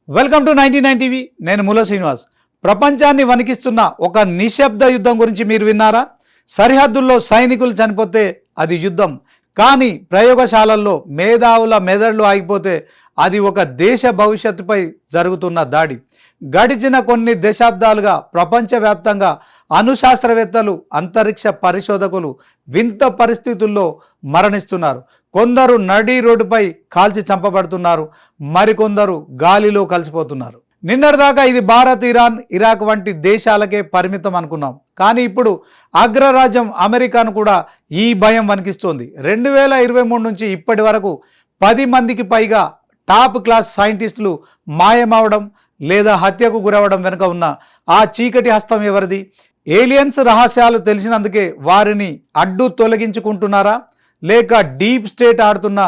Welcome to 99 TV. నేను ముల శ్రీనివాస్. ప్రపంచాన్ని వణికిస్తున్న ఒక నిశ్శబ్ద యుద్ధం గురించి మీరు విన్నారా? సరిహద్దుల్లో సైనికులు చనిపోతే అది యుద్ధం, కానీ ప్రయోగశాలల్లో మేధావుల మెదళ్ళు ఆగిపోతే అది ఒక దేశ భవిష్యత్తుపై జరుగుతున్న దాడి. గడిచిన కొన్ని దశాబ్దాలుగా ప్రపంచవ్యాప్తంగా అణుశాస్త్రవేత్తలు, అంతరిక్ష పరిశోధకులు వింత పరిస్థితుల్లో మరణిస్తున్నారు. కొందరు నడి రోడ్డుపై కాల్చి చంపబడుతున్నారు, మరికొందరు గాలిలో కలిసిపోతున్నారు. నిన్నటిదాకా ఇది భారత్, ఇరాన్, ఇరాక్ వంటి దేశాలకే పరిమితం అనుకున్నాం. కానీ ఇప్పుడు అగ్రరాజ్యం అమెరికాను కూడా ఈ భయం వణికిస్తోంది. 2023 నుంచి ఇప్పటి వరకు 10 మందికి పైగా టాప్ క్లాస్ సైంటిస్టులు మాయమవడం లేదా హత్యకు గురవడం వెనుక ఉన్న ఆ చీకటి హస్తం ఎవరిది? ఏలియన్స్ రహస్యాలు తెలిసినందుకే వారిని అడ్డు తొలగించుకుంటున్నారా, లేక డీప్ స్టేట్ ఆడుతున్న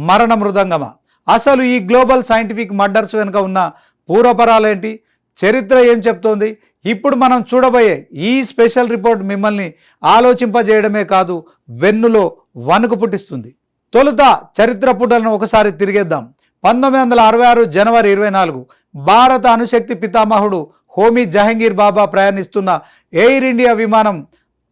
మరణ మృదంగమా? అసలు ఈ గ్లోబల్ సైంటిఫిక్ మర్డర్స్ వెనుక ఉన్న పూర్వపరాలేంటి, చరిత్ర ఏం చెప్తోంది? ఇప్పుడు మనం చూడబోయే ఈ స్పెషల్ రిపోర్ట్ మిమ్మల్ని ఆలోచింపజేయడమే కాదు, వెన్నులో వణుకు పుట్టిస్తుంది. తొలుత చరిత్ర పుటలను ఒకసారి తిరిగేద్దాం. 1966 జనవరి 24 భారత అణుశక్తి పితామహుడు హోమీ జహంగీర్ బాబా ప్రయాణిస్తున్న ఎయిర్ ఇండియా విమానం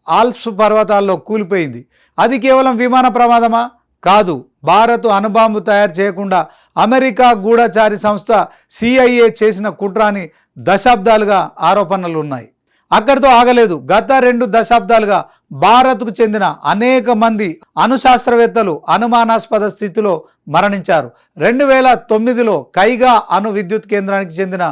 ఆల్ప్స్ పర్వతాల్లో కూలిపోయింది. అది కేవలం విమాన ప్రమాదమా? కాదు. భారత్ అణుబాంబు తయారు చేయకుండా అమెరికా గూఢచారి సంస్థ CIA చేసిన కుట్రాని దశాబ్దాలుగా ఆరోపణలు ఉన్నాయి. అక్కడితో ఆగలేదు. గత 2 దశాబ్దాలుగా భారత్కు చెందిన అనేక మంది అణుశాస్త్రవేత్తలు అనుమానాస్పద స్థితిలో మరణించారు. 2009లో కైగా అణు విద్యుత్ కేంద్రానికి చెందిన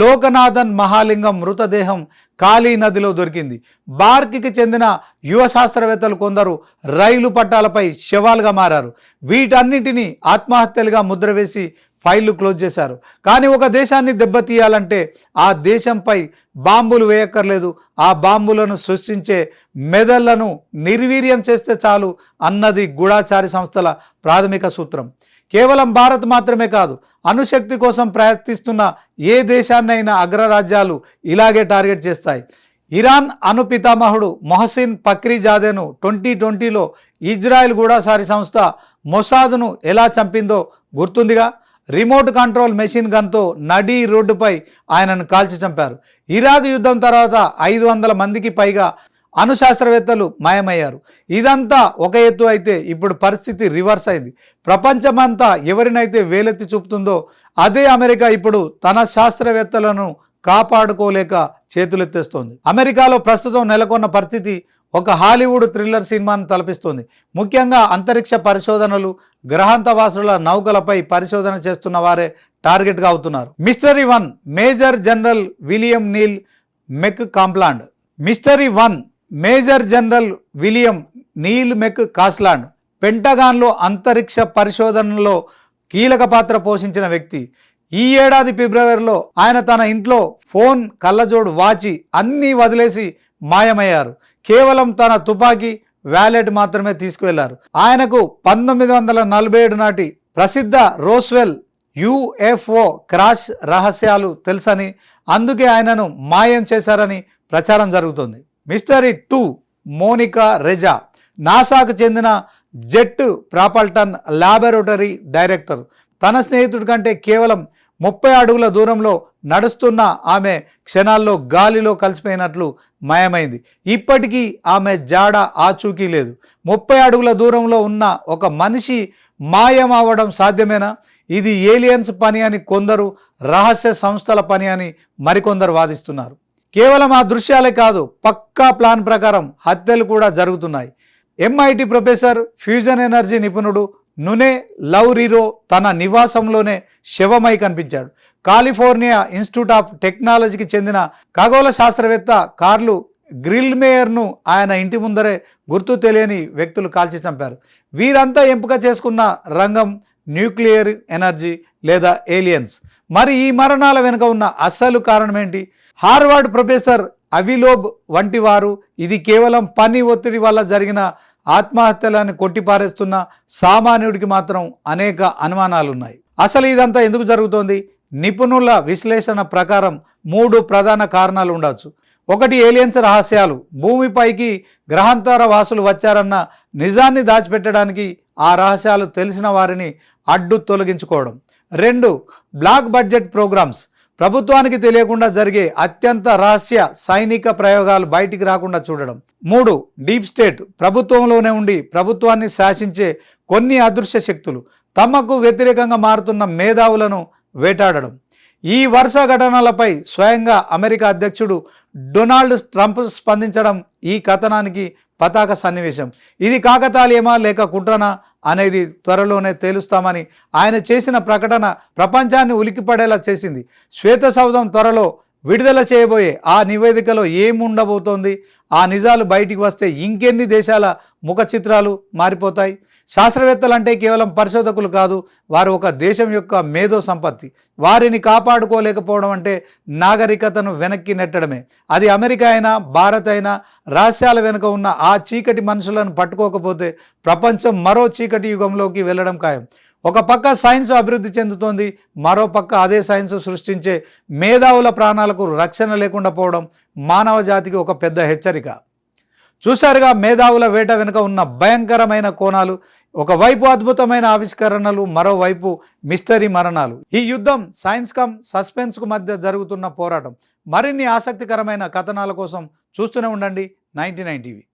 లోకనాథన్ మహాలింగం మృతదేహం కాళీ నదిలో దొరికింది. బార్క్కి చెందిన యువ శాస్త్రవేత్తలు కొందరు రైలు పట్టాలపై శవాలుగా మారారు. వీటన్నిటినీ ఆత్మహత్యలుగా ముద్రవేసి ఫైళ్లు క్లోజ్ చేశారు. కానీ ఒక దేశాన్ని దెబ్బతీయాలంటే ఆ దేశంపై బాంబులు వేయక్కర్లేదు, ఆ బాంబులను సృష్టించే మెదళ్లను నిర్వీర్యం చేస్తే చాలు అన్నది గూఢచారి సంస్థల ప్రాథమిక సూత్రం. కేవలం భారత్ మాత్రమే కాదు, అణుశక్తి కోసం ప్రయత్నిస్తున్న ఏ దేశాన్నైనా అగ్రరాజ్యాలు ఇలాగే టార్గెట్ చేస్తాయి. ఇరాన్ అణు పితామహుడు మొహసిన్ ఫక్రీజాదేను 2020లో ఇజ్రాయెల్ గూఢచారి సంస్థ మొసాద్ను ఎలా చంపిందో గుర్తుందిగా. రిమోట్ కంట్రోల్ మెషిన్ గన్తో నడి రోడ్డుపై ఆయనను కాల్చి చంపారు. ఇరాక్ యుద్ధం తర్వాత 500 మందికి పైగా అణుశాస్త్రవేత్తలు మాయమయ్యారు. ఇదంతా ఒక ఎత్తు అయితే ఇప్పుడు పరిస్థితి రివర్స్ అయింది. ప్రపంచమంతా ఎవరినైతే వేలెత్తి చూపుతుందో అదే అమెరికా ఇప్పుడు తన శాస్త్రవేత్తలను కాపాడుకోలేక చేతులెత్తేస్తోంది. అమెరికాలో ప్రస్తుతం నెలకొన్న పరిస్థితి ఒక హాలీవుడ్ థ్రిల్లర్ సినిమాను తలపిస్తోంది. ముఖ్యంగా అంతరిక్ష పరిశోధనలు, గ్రహాంతవాసుల నౌకలపై పరిశోధన చేస్తున్న వారే టార్గెట్గా అవుతున్నారు. Mystery 1 major general William Neil McCasland. Mystery 1 major general William Neil McCasland పెంటగాన్లో అంతరిక్ష పరిశోధనలో కీలక పాత్ర పోషించిన వ్యక్తి. ఈ ఏడాది ఫిబ్రవరిలో ఆయన తన ఇంట్లో ఫోన్, కళ్ళజోడు, వాచి అన్నీ వదిలేసి మాయమయ్యారు. కేవలం తన తుపాకీ, వ్యాలెట్ మాత్రమే తీసుకువెళ్లారు. ఆయనకు 1947 నాటి ప్రసిద్ధ రోస్వెల్ UFO క్రాష్ రహస్యాలు తెలుసని, అందుకే ఆయనను మాయం చేశారని ప్రచారం జరుగుతుంది. మిస్టరీ 2 మోనికా రెజా నాసాకు చెందిన జెట్ ప్రాపల్టన్ ల్యాబొరేటరీ డైరెక్టర్. తన స్నేహితుడి కంటే కేవలం 30 అడుగుల దూరంలో నడుస్తున్న ఆమె క్షణాల్లో గాలిలో కలిసిపోయినట్లు మాయమైంది. ఇప్పటికీ ఆమె జాడ ఆచూకీ లేదు. 30 అడుగుల దూరంలో ఉన్న ఒక మనిషి మాయమవ్వడం సాధ్యమేనా? ఇది ఏలియన్స్ పని అని కొందరు, రహస్య సంస్థల పని అని మరికొందరు వాదిస్తున్నారు. కేవలం ఆ దృశ్యాలే కాదు, పక్కా ప్లాన్ ప్రకారం హత్యలు కూడా జరుగుతున్నాయి. MIT ప్రొఫెసర్, ఫ్యూజన్ ఎనర్జీ నిపుణుడు నునే లౌరిరో తన నివాసంలోనే శవమై కనిపించాడు. కాలిఫోర్నియా ఇన్స్టిట్యూట్ ఆఫ్ టెక్నాలజీకి చెందిన ఖగోళ శాస్త్రవేత్త కార్లు గ్రిల్మేయర్ను ఆయన ఇంటి ముందరే గుర్తు తెలియని వ్యక్తులు కాల్చి చంపారు. వీరంతా ఎంపిక చేసుకున్న రంగం న్యూక్లియర్ ఎనర్జీ లేదా ఏలియన్స్. మరి ఈ మరణాల వెనుక ఉన్న అసలు కారణం ఏంటి? హార్వర్డ్ ప్రొఫెసర్ అవిలోబ్ వంటి వారు ఇది కేవలం పని ఒత్తిడి వల్ల జరిగిన ఆత్మహత్యలను కొట్టిపారేస్తున్న సామాన్యుడికి మాత్రం అనేక అనుమానాలున్నాయి. అసలు ఇదంతా ఎందుకు జరుగుతోంది? నిపుణుల విశ్లేషణ ప్రకారం 3 ప్రధాన కారణాలు ఉండవచ్చు. 1 ఏలియన్స్ రహస్యాలు. భూమిపైకి గ్రహాంతర వాసులు వచ్చారన్న నిజాన్ని దాచిపెట్టడానికి ఆ రహస్యాలు తెలిసిన వారిని అడ్డు తొలగించుకోవడం. 2 బ్లాక్ బడ్జెట్ ప్రోగ్రామ్స్, ప్రభుత్వానికి తెలియకుండా జరిగే అత్యంత రహస్య సైనిక ప్రయోగాలు బయటికి రాకుండా చూడడం. 3 డీప్ స్టేట్, ప్రభుత్వంలోనే ఉండి ప్రభుత్వాన్ని శాసించే కొన్ని అదృశ్య శక్తులు తమకు వ్యతిరేకంగా మారుతున్న మేధావులను వేటాడడం. ఈ వరుస ఘటనలపై స్వయంగా అమెరికా అధ్యక్షుడు డొనాల్డ్ ట్రంప్ స్పందించడం ఈ కథనానికి పతాక సన్నివేశం. ఇది కాకతాళీయమా లేక కుట్రనా అనేది త్వరలోనే తేలుస్తామని ఆయన చేసిన ప్రకటన ప్రపంచాన్ని ఉలికిపడేలా చేసింది. శ్వేతసౌధం త్వరలో విడుదల చేయబోయే ఆ నివేదికలో ఏముండబోతోంది? ఆ నిజాలు బయటికి వస్తే ఇంకెన్ని దేశాల ముఖ చిత్రాలు మారిపోతాయి? శాస్త్రవేత్తలు అంటే కేవలం పరిశోధకులు కాదు, వారు ఒక దేశం యొక్క మేధో సంపత్తి. వారిని కాపాడుకోలేకపోవడం అంటే నాగరికతను వెనక్కి నెట్టడమే. అది అమెరికా అయినా భారత్ అయినా రహస్యాల వెనుక ఉన్న ఆ చీకటి మనుషులను పట్టుకోకపోతే ప్రపంచం మరో చీకటి యుగంలోకి వెళ్ళడం ఖాయం. ఒక పక్క సైన్స్ అభివృద్ధి చెందుతోంది, మరో పక్క అదే సైన్స్ సృష్టించే మేధావుల ప్రాణాలకు రక్షణ లేకుండా పోవడం మానవ జాతికి ఒక పెద్ద హెచ్చరిక. చూశారుగా మేధావుల వేట వెనుక ఉన్న భయంకరమైన కోణాలు. ఒకవైపు అద్భుతమైన ఆవిష్కరణలు, మరోవైపు మిస్టరీ మరణాలు. ఈ యుద్ధం సైన్స్ కమ్ సస్పెన్స్కు మధ్య జరుగుతున్న పోరాటం. మరిన్ని ఆసక్తికరమైన కథనాల కోసం చూస్తూనే ఉండండి 99 టీవీ.